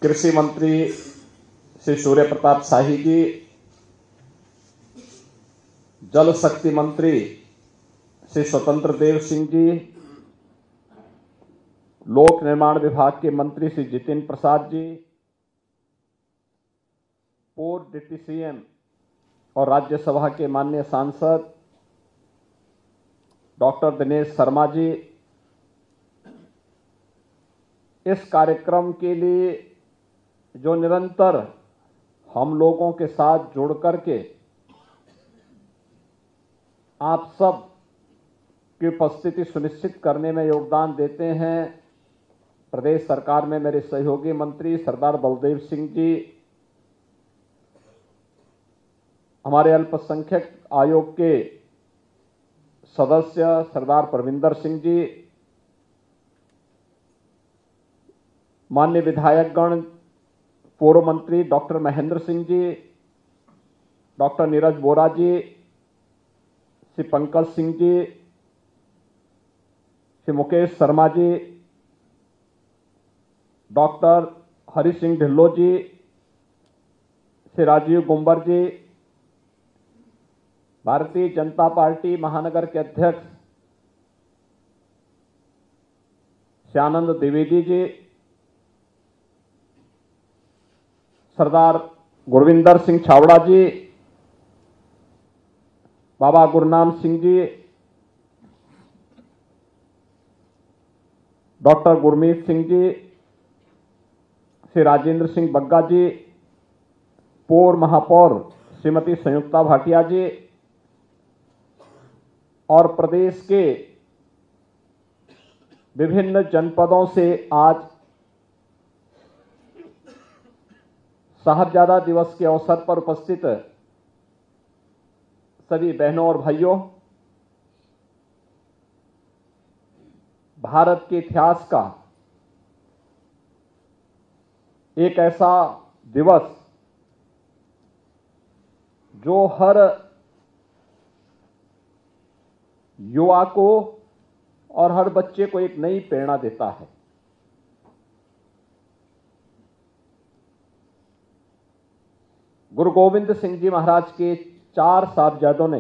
कृषि मंत्री श्री सूर्य प्रताप शाही जी, जल शक्ति मंत्री श्री स्वतंत्र देव सिंह जी, लोक निर्माण विभाग के मंत्री श्री जितिन प्रसाद जी, पूर्व डिप्टी सीएम और राज्यसभा के माननीय सांसद डॉक्टर दिनेश शर्मा जी, इस कार्यक्रम के लिए जो निरंतर हम लोगों के साथ जुड़ करके आप सब की उपस्थिति सुनिश्चित करने में योगदान देते हैं, प्रदेश सरकार में मेरे सहयोगी मंत्री सरदार बलदेव सिंह जी, हमारे अल्पसंख्यक आयोग के सदस्य सरदार परविंदर सिंह जी, माननीय विधायकगण, पूर्व मंत्री डॉक्टर महेंद्र सिंह जी, डॉक्टर नीरज बोरा जी, श्री पंकज सिंह जी, श्री मुकेश शर्मा जी, डॉक्टर हरि सिंह ढिल्लो जी, श्री राजीव गुंबर जी, भारतीय जनता पार्टी महानगर के अध्यक्ष श्री आनंद द्विवेदी जी, सरदार गुरविंदर सिंह छावड़ा जी, बाबा गुरनाम सिंह जी, डॉक्टर गुरमीत सिंह जी, श्री राजेंद्र सिंह बग्गा जी, पूर्व महापौर श्रीमती संयुक्ता भाटिया जी और प्रदेश के विभिन्न जनपदों से आज साहबजादा दिवस के अवसर पर उपस्थित सभी बहनों और भाइयों, भारत के इतिहास का एक ऐसा दिवस जो हर युवा को और हर बच्चे को एक नई प्रेरणा देता है। गुरु गोविंद सिंह जी महाराज के 4 साहबजादों ने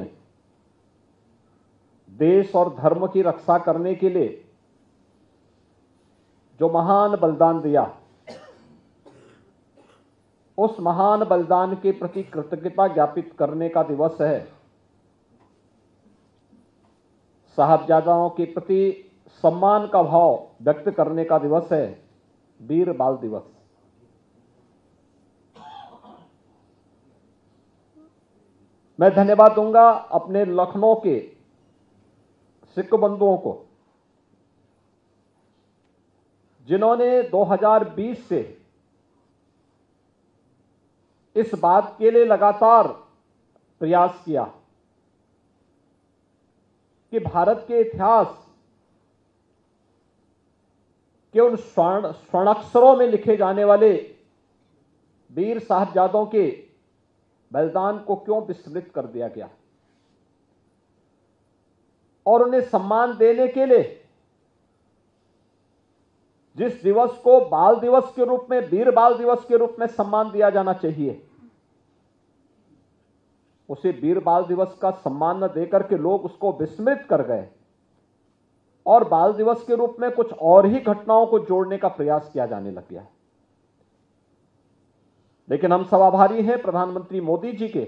देश और धर्म की रक्षा करने के लिए जो महान बलिदान दिया, उस महान बलिदान के प्रति कृतज्ञता ज्ञापित करने का दिवस है। साहबजादाओं के प्रति सम्मान का भाव व्यक्त करने का दिवस है, वीर बाल दिवस। मैं धन्यवाद दूंगा अपने लखनऊ के सिख बंधुओं को, जिन्होंने 2020 से इस बात के लिए लगातार प्रयास किया कि भारत के इतिहास के उन स्वर्णाक्षरों में लिखे जाने वाले वीर साहबजादों के बलिदान को क्यों विस्मृत कर दिया गया, और उन्हें सम्मान देने के लिए जिस दिवस को बाल दिवस के रूप में, वीर बाल दिवस के रूप में सम्मान दिया जाना चाहिए, उसे वीर बाल दिवस का सम्मान न देकर के लोग उसको विस्मृत कर गए और बाल दिवस के रूप में कुछ और ही घटनाओं को जोड़ने का प्रयास किया जाने लग गया। लेकिन हम सब आभारी हैं प्रधानमंत्री मोदी जी के,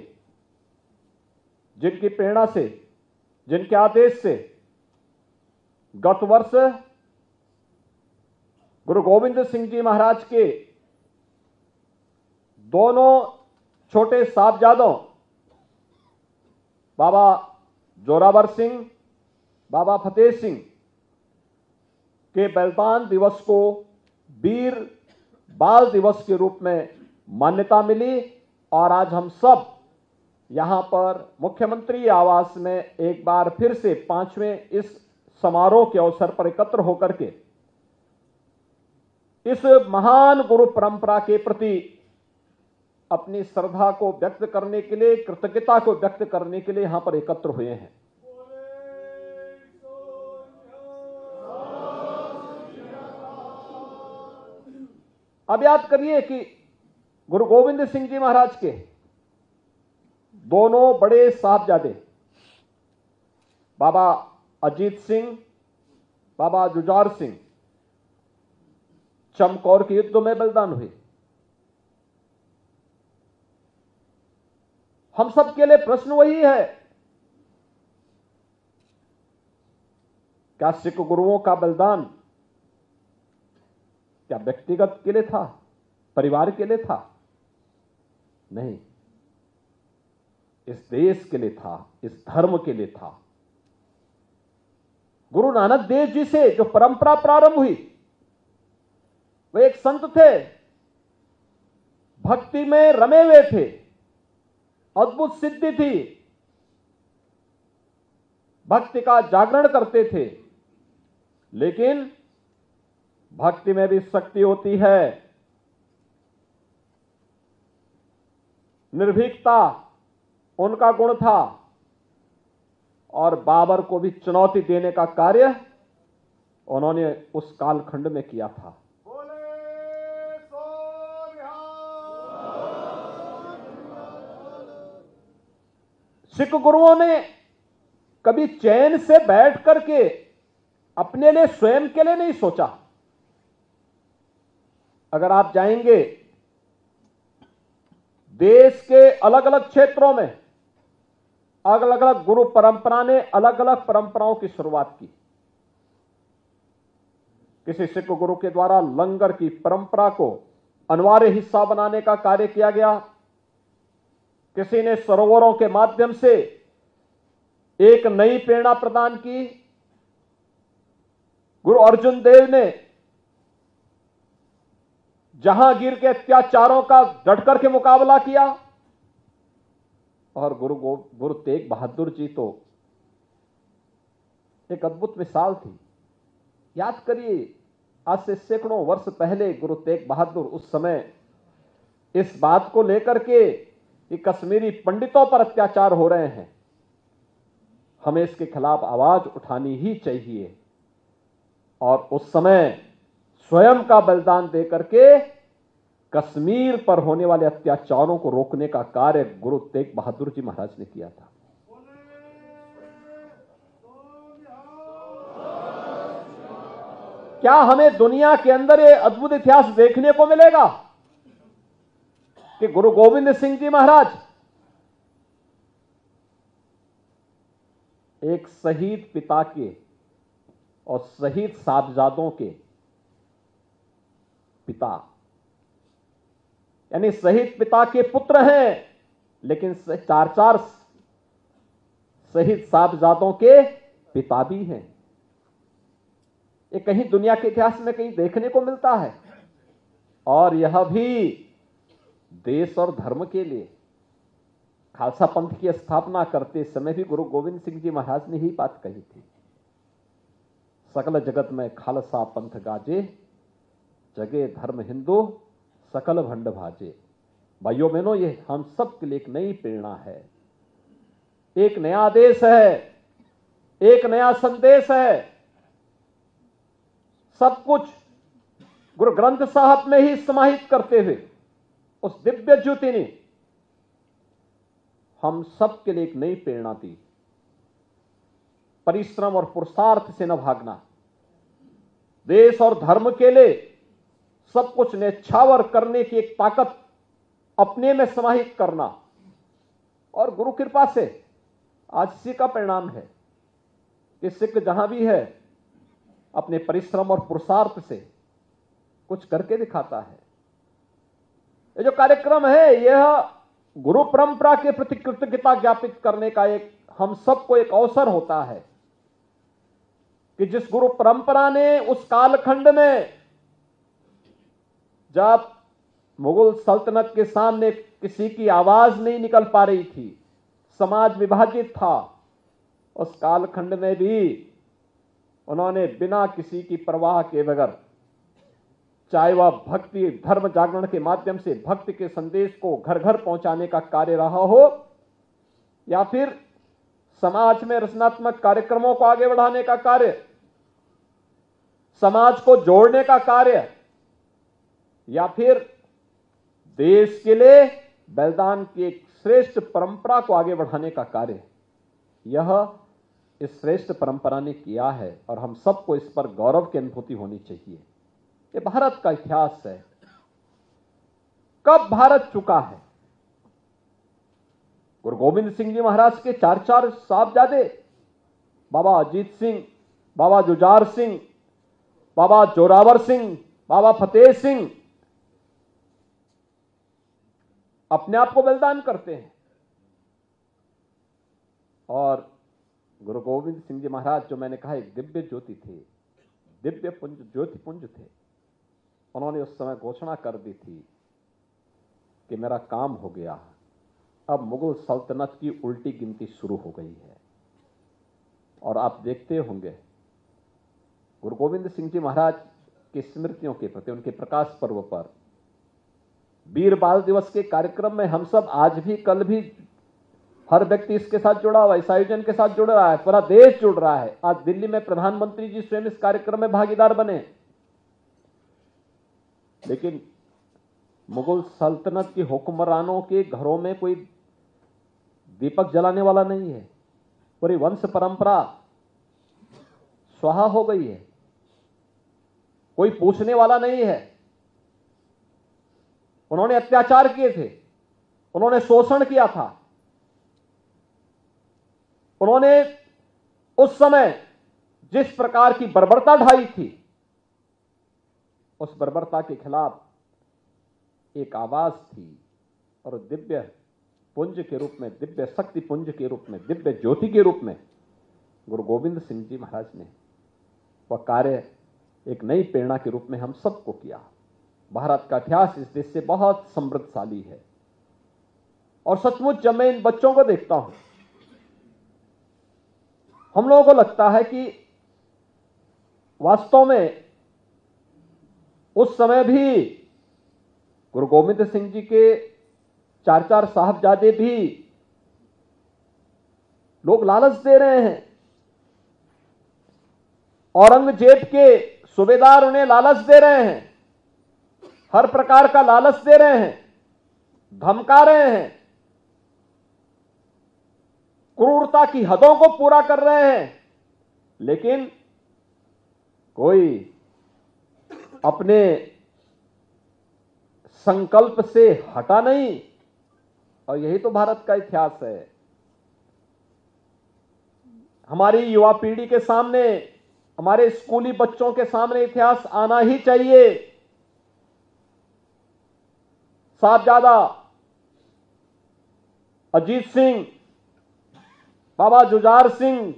जिनकी प्रेरणा से, जिनके आदेश से गत वर्ष गुरु गोविंद सिंह जी महाराज के दोनों छोटे साहबजादों बाबा जोरावर सिंह, बाबा फतेह सिंह के बलिदान दिवस को वीर बाल दिवस के रूप में मान्यता मिली। और आज हम सब यहां पर मुख्यमंत्री आवास में एक बार फिर से 5वें इस समारोह के अवसर पर एकत्र होकर के इस महान गुरु परंपरा के प्रति अपनी श्रद्धा को व्यक्त करने के लिए, कृतज्ञता को व्यक्त करने के लिए यहां पर एकत्र हुए हैं। अब याद करिए कि गुरु गोविंद सिंह जी महाराज के दोनों बड़े साहबजादे बाबा अजीत सिंह, बाबा जुझार सिंह चमकौर के युद्ध में बलिदान हुए। हम सब के लिए प्रश्न वही है, क्या सिख गुरुओं का बलिदान क्या व्यक्तिगत के लिए था, परिवार के लिए था? नहीं, इस देश के लिए था, इस धर्म के लिए था। गुरु नानक देव जी से जो परंपरा प्रारंभ हुई, वे एक संत थे, भक्ति में रमे हुए थे, अद्भुत सिद्धि थी, भक्ति का जागरण करते थे। लेकिन भक्ति में भी शक्ति होती है, निर्भीकता उनका गुण था, और बाबर को भी चुनौती देने का कार्य उन्होंने उस कालखंड में किया था। सिख गुरुओं ने कभी चैन से बैठ करके अपने लिए, स्वयं के लिए नहीं सोचा। अगर आप जाएंगे देश के अलग अलग क्षेत्रों में, अलग अलग गुरु परंपरा ने अलग अलग परंपराओं की शुरुआत की। किसी सिख गुरु के द्वारा लंगर की परंपरा को अनिवार्य हिस्सा बनाने का कार्य किया गया। किसी ने सरोवरों के माध्यम से एक नई प्रेरणा प्रदान की। गुरु अर्जुन देव ने जहांगीर के अत्याचारों का डटकर के मुकाबला किया, और गुरु तेग बहादुर जी तो एक अद्भुत मिसाल थी। याद करिए, आज से सैकड़ों वर्ष पहले गुरु तेग बहादुर उस समय इस बात को लेकर के कि कश्मीरी पंडितों पर अत्याचार हो रहे हैं, हमें इसके खिलाफ आवाज उठानी ही चाहिए, और उस समय स्वयं का बलिदान देकर के कश्मीर पर होने वाले अत्याचारों को रोकने का कार्य गुरु तेग बहादुर जी महाराज ने किया था। क्या हमें दुनिया के अंदर ये अद्भुत इतिहास देखने को मिलेगा कि गुरु गोविंद सिंह जी महाराज एक शहीद पिता के और शहीद साहबजादों के पिता, यानी शहीद पिता के पुत्र हैं, लेकिन चार चार शहीद साहबजादों के पिता भी हैं। ये कहीं दुनिया के इतिहास में कहीं देखने को मिलता है, और यह भी देश और धर्म के लिए। खालसा पंथ की स्थापना करते समय भी गुरु गोविंद सिंह जी महाराज ने ही बात कही थी, सकल जगत में खालसा पंथ गाजे, जगे धर्म हिंदू सकल भंड भाजे। भाइयों बहनों, ये हम सब के लिए एक नई प्रेरणा है, एक नया आदेश है, एक नया संदेश है। सब कुछ गुरु ग्रंथ साहब में ही समाहित करते हुए उस दिव्य ज्योति ने हम सब के लिए एक नई प्रेरणा दी। परिश्रम और पुरुषार्थ से न भागना, देश और धर्म के लिए सब कुछ न्यौछावर करने की एक ताकत अपने में समाहित करना, और गुरु कृपा से आज इसी का परिणाम है कि सिख जहां भी है अपने परिश्रम और पुरुषार्थ से कुछ करके दिखाता है। ये जो कार्यक्रम है, यह गुरु परंपरा के प्रति कृतज्ञता ज्ञापित करने का एक हम सबको एक अवसर होता है कि जिस गुरु परंपरा ने उस कालखंड में, जब मुगल सल्तनत के सामने किसी की आवाज नहीं निकल पा रही थी, समाज विभाजित था, उस कालखंड में भी उन्होंने बिना किसी की परवाह के बगैर, चाहे वह भक्ति धर्म जागरण के माध्यम से भक्ति के संदेश को घर घर पहुंचाने का कार्य रहा हो, या फिर समाज में रचनात्मक कार्यक्रमों को आगे बढ़ाने का कार्य, समाज को जोड़ने का कार्य, या फिर देश के लिए बलिदान की एक श्रेष्ठ परंपरा को आगे बढ़ाने का कार्य यह इस श्रेष्ठ परंपरा ने किया है और हम सबको इस पर गौरव की अनुभूति होनी चाहिए। ये भारत का इतिहास है। कब भारत चुका है? गुरु गोविंद सिंह जी महाराज के चार साहबजादे, बाबा अजीत सिंह, बाबा जुझार सिंह, बाबा जोरावर सिंह, बाबा फतेह सिंह अपने आप को बलिदान करते हैं और गुरु गोविंद सिंह जी महाराज, जो मैंने कहा एक दिव्य ज्योति थे, दिव्य पुंज, ज्योति पुंज थे। उन्होंने उस समय घोषणा कर दी थी कि मेरा काम हो गया, अब मुगल सल्तनत की उल्टी गिनती शुरू हो गई है। और आप देखते होंगे गुरु गोविंद सिंह जी महाराज की स्मृतियों के प्रति, उनके प्रकाश पर्व पर वीर बाल दिवस के कार्यक्रम में हम सब आज भी, कल भी, हर व्यक्ति इसके साथ जुड़ा हुआ है, इस आयोजन के साथ जुड़ रहा है, पूरा देश जुड़ रहा है। आज दिल्ली में प्रधानमंत्री जी स्वयं इस कार्यक्रम में भागीदार बने। लेकिन मुगल सल्तनत के हुक्मरानों के घरों में कोई दीपक जलाने वाला नहीं है। पूरी वंश परंपरा स्वाहा हो गई है। कोई पूछने वाला नहीं है। उन्होंने अत्याचार किए थे, उन्होंने शोषण किया था, उन्होंने उस समय जिस प्रकार की बर्बरता ढाई थी, उस बर्बरता के खिलाफ एक आवाज थी और दिव्य पुंज के रूप में, दिव्य शक्ति पुंज के रूप में, दिव्य ज्योति के रूप में गुरु गोविंद सिंह जी महाराज ने वह कार्य एक नई प्रेरणा के रूप में हम सबको किया। भारत का इतिहास इस देश से बहुत समृद्धशाली है और सचमुच जब मैं इन बच्चों को देखता हूं, हम लोगों को लगता है कि वास्तव में उस समय भी गुरु गोविंद सिंह जी के चार साहबजादे भी लोग लालच दे रहे हैं। औरंगजेब के सूबेदार उन्हें लालच दे रहे हैं, हर प्रकार का लालच दे रहे हैं, धमका रहे हैं, क्रूरता की हदों को पूरा कर रहे हैं, लेकिन कोई अपने संकल्प से हटा नहीं। और यही तो भारत का इतिहास है। हमारी युवा पीढ़ी के सामने, हमारे स्कूली बच्चों के सामने इतिहास आना ही चाहिए। साहबजादा अजीत सिंह, बाबा जुझार सिंह,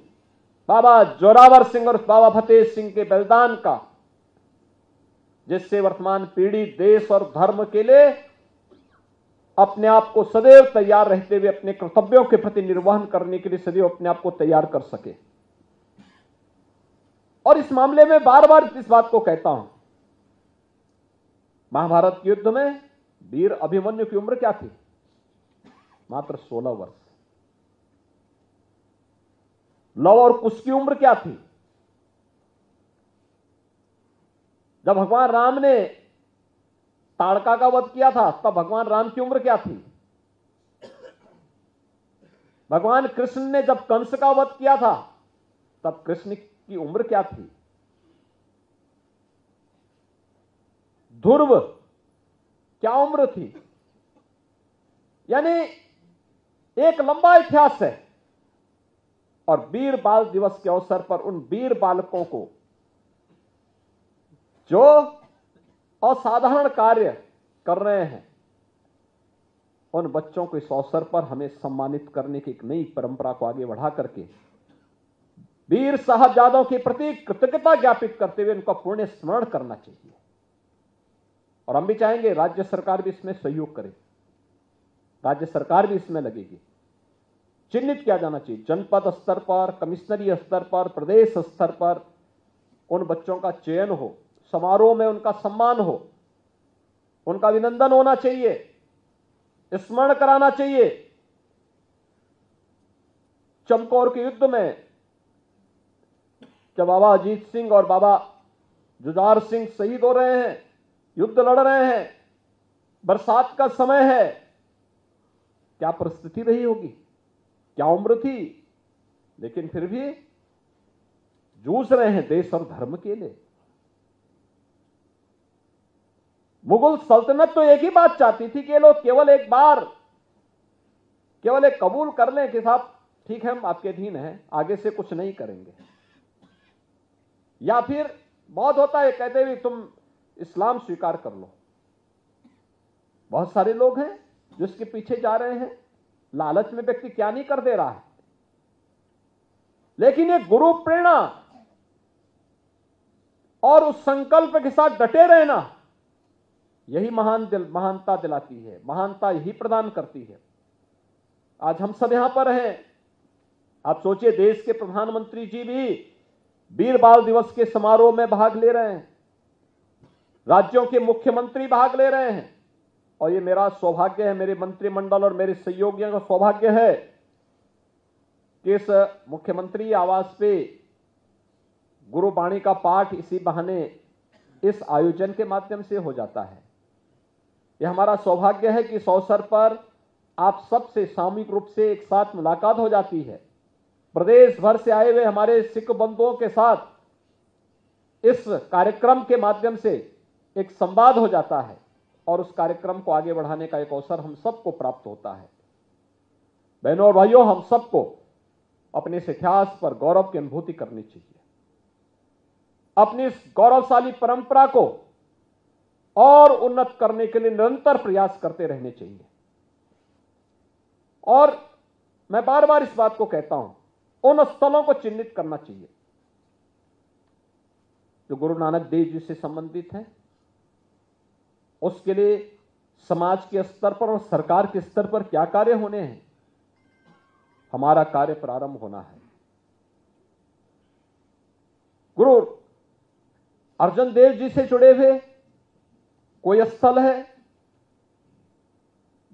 बाबा जोरावर सिंह और बाबा फतेह सिंह के बलिदान का, जिससे वर्तमान पीढ़ी देश और धर्म के लिए अपने आप को सदैव तैयार रहते हुए अपने कर्तव्यों के प्रति निर्वहन करने के लिए सदैव अपने आप को तैयार कर सके। और इस मामले में बार बार इस बात को कहता हूं, महाभारत के युद्ध में वीर अभिमन्यु की उम्र क्या थी? मात्र 16 वर्ष। लव और कुश की उम्र क्या थी? जब भगवान राम ने ताड़का का वध किया था तब भगवान राम की उम्र क्या थी? भगवान कृष्ण ने जब कंस का वध किया था तब कृष्ण की उम्र क्या थी? ध्रुव क्या उम्र थी? यानी एक लंबा इतिहास है। और वीर बाल दिवस के अवसर पर उन वीर बालकों को जो असाधारण कार्य कर रहे हैं, उन बच्चों को इस अवसर पर हमें सम्मानित करने की एक नई परंपरा को आगे बढ़ा करके वीर साहबजादों के प्रति कृतज्ञता ज्ञापित करते हुए उनका पुण्य स्मरण करना चाहिए। और हम भी चाहेंगे राज्य सरकार भी इसमें सहयोग करे, राज्य सरकार भी इसमें लगेगी। चिन्हित किया जाना चाहिए जनपद स्तर पर, कमिश्नरी स्तर पर, प्रदेश स्तर पर उन बच्चों का चयन हो, समारोह में उनका सम्मान हो, उनका अभिनंदन होना चाहिए, स्मरण कराना चाहिए। चमकौर के युद्ध में जब बाबा अजीत सिंह और बाबा जुझार सिंह शहीद हो रहे हैं युद्ध लड़ रहे हैं, बरसात का समय है, क्या परिस्थिति रही होगी, क्या उम्र थी, लेकिन फिर भी जूझ रहे हैं देश और धर्म के लिए। मुगल सल्तनत तो एक ही बात चाहती थी कि ये लोग केवल एक बार केवल एक कबूल कर लें कि साहब ठीक है हम आपके अधीन हैं, आगे से कुछ नहीं करेंगे। या फिर बहुत होता है कहते भी तुम इस्लाम स्वीकार कर लो। बहुत सारे लोग हैं जो इसके पीछे जा रहे हैं, लालच में व्यक्ति क्या नहीं कर दे रहा है। लेकिन ये गुरु प्रेरणा और उस संकल्प के साथ डटे रहना, यही महानता दिलाती है, महानता यही प्रदान करती है। आज हम सब यहां पर हैं। आप सोचिए, देश के प्रधानमंत्री जी भी वीर बाल दिवस के समारोह में भाग ले रहे हैं, राज्यों के मुख्यमंत्री भाग ले रहे हैं, और ये मेरा सौभाग्य है, मेरे मंत्रिमंडल और मेरे सहयोगियों का सौभाग्य है कि इस मुख्यमंत्री आवास पे गुरुबाणी का पाठ इसी बहाने इस आयोजन के माध्यम से हो जाता है। यह हमारा सौभाग्य है कि इस अवसर पर आप सबसे सामूहिक रूप से एक साथ मुलाकात हो जाती है। प्रदेश भर से आए हुए हमारे सिख बंधुओं के साथ इस कार्यक्रम के माध्यम से एक संवाद हो जाता है और उस कार्यक्रम को आगे बढ़ाने का एक अवसर हम सबको प्राप्त होता है। बहनों और भाइयों, हम सबको अपने इस इतिहास पर गौरव की अनुभूति करनी चाहिए। अपनी इस गौरवशाली परंपरा को और उन्नत करने के लिए निरंतर प्रयास करते रहने चाहिए। और मैं बार बार इस बात को कहता हूं, उन स्थलों को चिन्हित करना चाहिए जो गुरु नानक देव जी से संबंधित हैं। उसके लिए समाज के स्तर पर और सरकार के स्तर पर क्या कार्य होने हैं, हमारा कार्य प्रारंभ होना है। गुरु अर्जन देव जी से जुड़े हुए कोई स्थल है,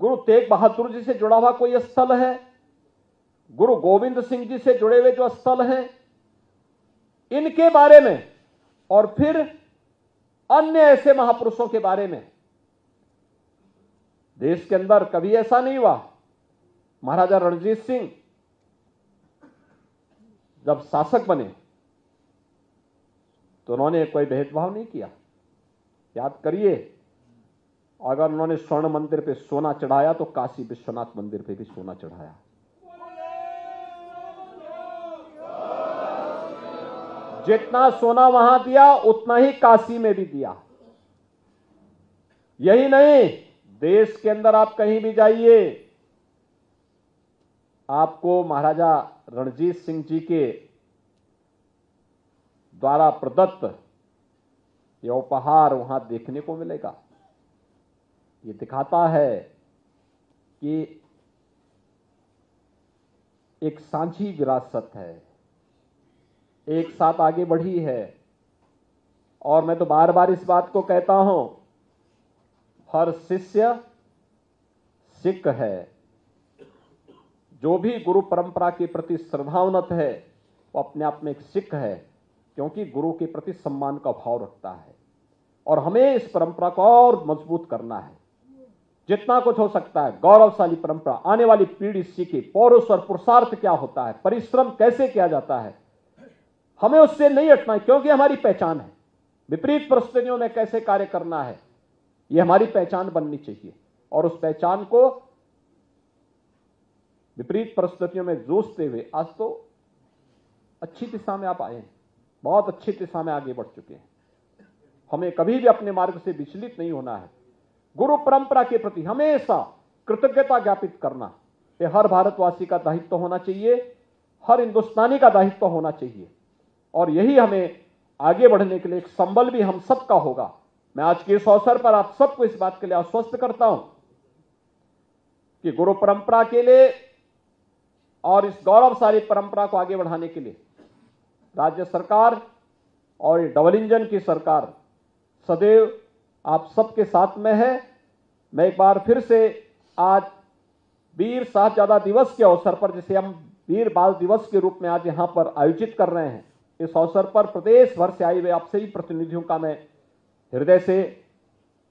गुरु तेग बहादुर जी से जुड़ा हुआ कोई स्थल है, गुरु गोविंद सिंह जी से जुड़े हुए जो स्थल हैं, इनके बारे में और फिर अन्य ऐसे महापुरुषों के बारे में देश के अंदर कभी ऐसा नहीं हुआ। महाराजा रणजीत सिंह जब शासक बने तो उन्होंने कोई भेदभाव नहीं किया। याद करिए, अगर उन्होंने स्वर्ण मंदिर पे सोना चढ़ाया तो काशी विश्वनाथ मंदिर पे भी सोना चढ़ाया। जितना सोना वहां दिया उतना ही काशी में भी दिया। यही नहीं, देश के अंदर आप कहीं भी जाइए, आपको महाराजा रणजीत सिंह जी के द्वारा प्रदत्त यह उपहार वहां देखने को मिलेगा। ये दिखाता है कि एक सांझी विरासत है, एक साथ आगे बढ़ी है। और मैं तो बार बार इस बात को कहता हूं, हर शिष्य सिख है। जो भी गुरु परंपरा के प्रति श्रद्धावनत है वो अपने आप में एक सिख है, क्योंकि गुरु के प्रति सम्मान का भाव रखता है। और हमें इस परंपरा को और मजबूत करना है, जितना कुछ हो सकता है। गौरवशाली परंपरा, आने वाली पीढ़ी सीखे पौरुष और पुरुषार्थ क्या होता है, परिश्रम कैसे किया जाता है, हमें उससे नहीं हटना है, क्योंकि हमारी पहचान है। विपरीत परिस्थितियों में कैसे कार्य करना है, यह हमारी पहचान बननी चाहिए। और उस पहचान को विपरीत परिस्थितियों में जूझते हुए आज तो अच्छी दिशा में आप आए हैं, बहुत अच्छी दिशा में आगे बढ़ चुके हैं। हमें कभी भी अपने मार्ग से विचलित नहीं होना है। गुरु परंपरा के प्रति हमेशा कृतज्ञता ज्ञापित करना, यह हर भारतवासी का दायित्व होना चाहिए, हर हिंदुस्तानी का दायित्व होना चाहिए। और यही हमें आगे बढ़ने के लिए एक संबल भी हम सबका होगा। मैं आज के इस अवसर पर आप सबको इस बात के लिए आश्वस्त करता हूं कि गुरु परंपरा के लिए और इस गौरवशाली परंपरा को आगे बढ़ाने के लिए राज्य सरकार और ये डबल इंजन की सरकार सदैव आप सबके साथ में है। मैं एक बार फिर से आज वीर साहबजादा दिवस के अवसर पर, जिसे हम वीर बाल दिवस के रूप में आज यहां पर आयोजित कर रहे हैं, इस अवसर पर प्रदेश भर से आए हुए आप सभी प्रतिनिधियों का मैं हृदय से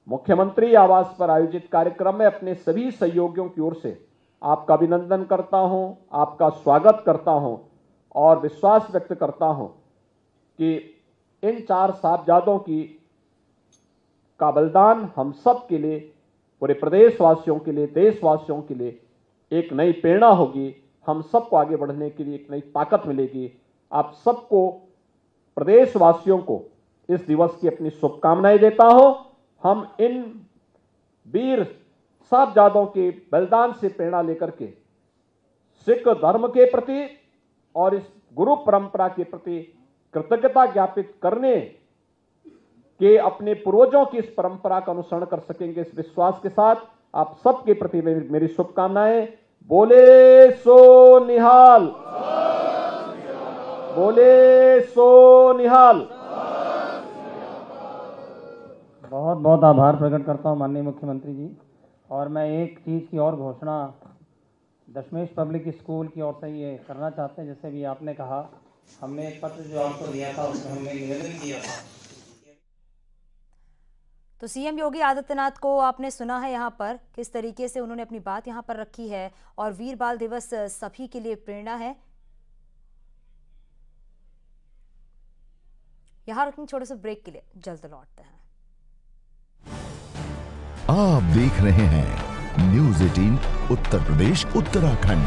मुख्यमंत्री आवास पर आयोजित कार्यक्रम में अपने सभी सहयोगियों की ओर से आपका अभिनंदन करता हूं, आपका स्वागत करता हूं और विश्वास व्यक्त करता हूं कि इन 4 साहबजादों का बलिदान हम सब के लिए, पूरे प्रदेशवासियों के लिए, देशवासियों के लिए एक नई प्रेरणा होगी। हम सबको आगे बढ़ने के लिए एक नई ताकत मिलेगी। आप सबको, प्रदेशवासियों को इस दिवस की अपनी शुभकामनाएं देता हूं। हम इन वीर साहबजादों के बलिदान से प्रेरणा लेकर के सिख धर्म के प्रति और इस गुरु परंपरा के प्रति कृतज्ञता ज्ञापित करने के अपने पूर्वजों की इस परंपरा का अनुसरण कर सकेंगे, इस विश्वास के साथ आप सबके प्रति मेरी शुभकामनाएं। बोले सो निहाल, बोले सो निहाल। बहुत बहुत आभार प्रकट करता हूं माननीय मुख्यमंत्री जी। और मैं एक चीज़ की और घोषणा दशमेश पब्लिक स्कूल की ओर से ये करना चाहते हैं। जैसे भी आपने कहा, हमने एक पत्र जो आपको दिया था उसमें हमने निवेदन किया था। तो सीएम योगी आदित्यनाथ को आपने सुना है यहाँ पर किस तरीके से उन्होंने अपनी बात यहाँ पर रखी है और वीर बाल दिवस सभी के लिए प्रेरणा है। यहाँ रुकने छोटे से ब्रेक के लिए, जल्द लौटते हैं। आप देख रहे हैं न्यूज़ 18 उत्तर प्रदेश उत्तराखंड।